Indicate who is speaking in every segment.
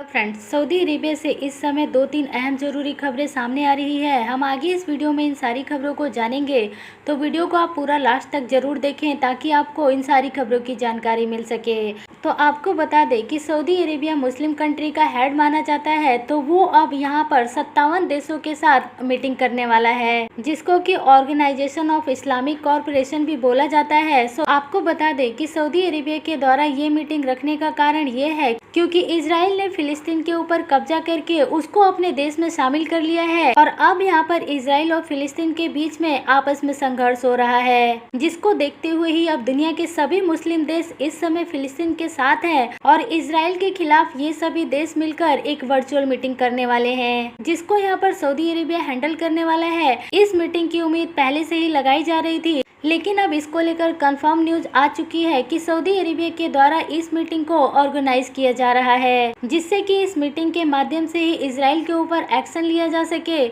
Speaker 1: Friends, Saudi Arabia से इस समय 2-3 अहम ज़रूरी खबरें सामने आ रही है। हम आगे इस वीडियो में इन सारी खबरों को जानेंगे, तो वीडियो को आप पूरा लास्ट तक ज़रूर देखें ताकि आपको इन सारी खबरों की जानकारी मिल सके। तो आपको बता दें कि सऊदी अरेबिया मुस्लिम कंट्री का हेड माना जाता है, तो वो अब यहाँ पर 57 देशों के साथ मीटिंग करने वाला है, जिसको कि ऑर्गेनाइजेशन ऑफ इस्लामिक कॉर्पोरेशन भी बोला जाता है। सो आपको बता दें कि सऊदी अरेबिया के द्वारा ये मीटिंग रखने का कारण ये है क्योंकि इजराइल ने फिलिस्तीन के ऊपर कब्जा करके उसको अपने देश में शामिल कर लिया है और अब यहाँ पर इजराइल और फिलिस्तीन के बीच में आपस में संघर्ष हो रहा है, जिसको देखते हुए ही अब दुनिया के सभी मुस्लिम देश इस समय फिलिस्तीन के साथ हैं और इजराइल के खिलाफ ये सभी देश मिलकर एक वर्चुअल मीटिंग करने वाले हैं, जिसको यहाँ पर सऊदी अरेबिया हैंडल करने वाला है। इस मीटिंग की उम्मीद पहले से ही लगाई जा रही थी, लेकिन अब इसको लेकर कंफर्म न्यूज आ चुकी है कि सऊदी अरेबिया के द्वारा इस मीटिंग को ऑर्गेनाइज किया जा रहा है, जिससे कि इस मीटिंग के माध्यम से ही इजराइल के ऊपर एक्शन लिया जा सके।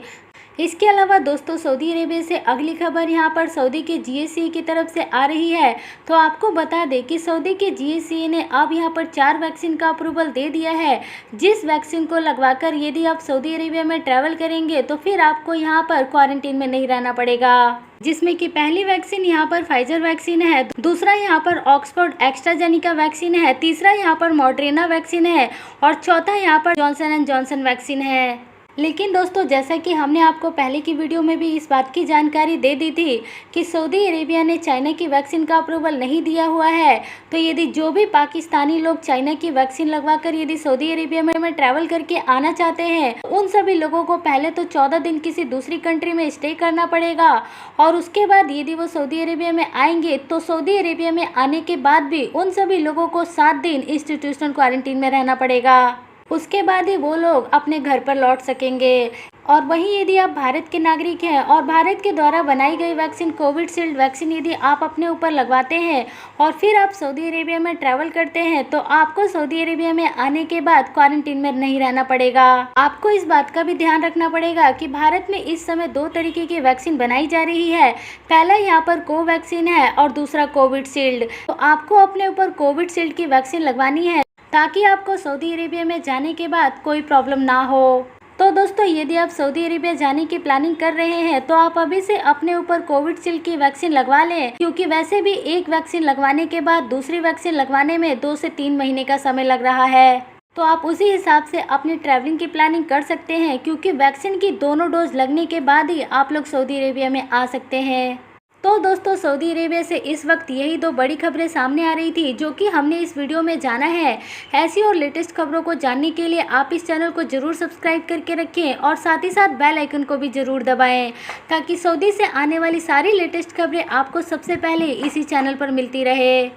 Speaker 1: इसके अलावा दोस्तों, सऊदी अरेबिया से अगली खबर यहाँ पर सऊदी के जीएससी की तरफ से आ रही है। तो आपको बता दें कि सऊदी के जीएससी ने अब यहाँ पर 4 वैक्सीन का अप्रूवल दे दिया है, जिस वैक्सीन को लगवाकर यदि आप सऊदी अरेबिया में ट्रैवल करेंगे तो फिर आपको यहाँ पर क्वारंटीन में नहीं रहना पड़ेगा, जिसमें कि पहली वैक्सीन यहाँ पर फाइजर वैक्सीन है, दूसरा यहाँ पर ऑक्सफोर्ड एस्ट्राजेनेका वैक्सीन है, तीसरा यहाँ पर मॉडर्ना वैक्सीन है और चौथा यहाँ पर जॉनसन एंड जॉनसन वैक्सीन है। लेकिन दोस्तों, जैसा कि हमने आपको पहले की वीडियो में भी इस बात की जानकारी दे दी थी कि सऊदी अरेबिया ने चाइना की वैक्सीन का अप्रूवल नहीं दिया हुआ है, तो यदि जो भी पाकिस्तानी लोग चाइना की वैक्सीन लगवाकर यदि सऊदी अरेबिया में ट्रैवल करके आना चाहते हैं, उन सभी लोगों को पहले तो 14 दिन किसी दूसरी कंट्री में स्टे करना पड़ेगा और उसके बाद यदि वो सऊदी अरेबिया में आएंगे तो सऊदी अरेबिया में आने के बाद भी उन सभी लोगों को 7 दिन इंस्टीट्यूशनल क्वारंटीन में रहना पड़ेगा। उसके बाद ही वो लोग अपने घर पर लौट सकेंगे। और वहीं यदि आप भारत के नागरिक हैं और भारत के द्वारा बनाई गई वैक्सीन कोविशील्ड वैक्सीन यदि आप अपने ऊपर लगवाते हैं और फिर आप सऊदी अरेबिया में ट्रैवल करते हैं, तो आपको सऊदी अरेबिया में आने के बाद क्वारंटीन में नहीं रहना पड़ेगा। आपको इस बात का भी ध्यान रखना पड़ेगा कि भारत में इस समय 2 तरीके की वैक्सीन बनाई जा रही है। पहला यहाँ पर कोवैक्सीन है और दूसरा कोविशील्ड। तो आपको अपने ऊपर कोविशील्ड की वैक्सीन लगवानी है ताकि आपको सऊदी अरेबिया में जाने के बाद कोई प्रॉब्लम ना हो। तो दोस्तों, यदि आप सऊदी अरेबिया जाने की प्लानिंग कर रहे हैं तो आप अभी से अपने ऊपर कोविशील्ड की वैक्सीन लगवा लें, क्योंकि वैसे भी एक वैक्सीन लगवाने के बाद दूसरी वैक्सीन लगवाने में 2 से 3 महीने का समय लग रहा है। तो आप उसी हिसाब से अपनी ट्रैवलिंग की प्लानिंग कर सकते हैं, क्योंकि वैक्सीन की दोनों डोज लगने के बाद ही आप लोग सऊदी अरेबिया में आ सकते हैं। तो दोस्तों, सऊदी अरेबिया से इस वक्त यही 2 बड़ी खबरें सामने आ रही थी जो कि हमने इस वीडियो में जाना है। ऐसी और लेटेस्ट खबरों को जानने के लिए आप इस चैनल को जरूर सब्सक्राइब करके रखें और साथ ही साथ बेल आइकन को भी जरूर दबाएं, ताकि सऊदी से आने वाली सारी लेटेस्ट खबरें आपको सबसे पहले इसी चैनल पर मिलती रहे।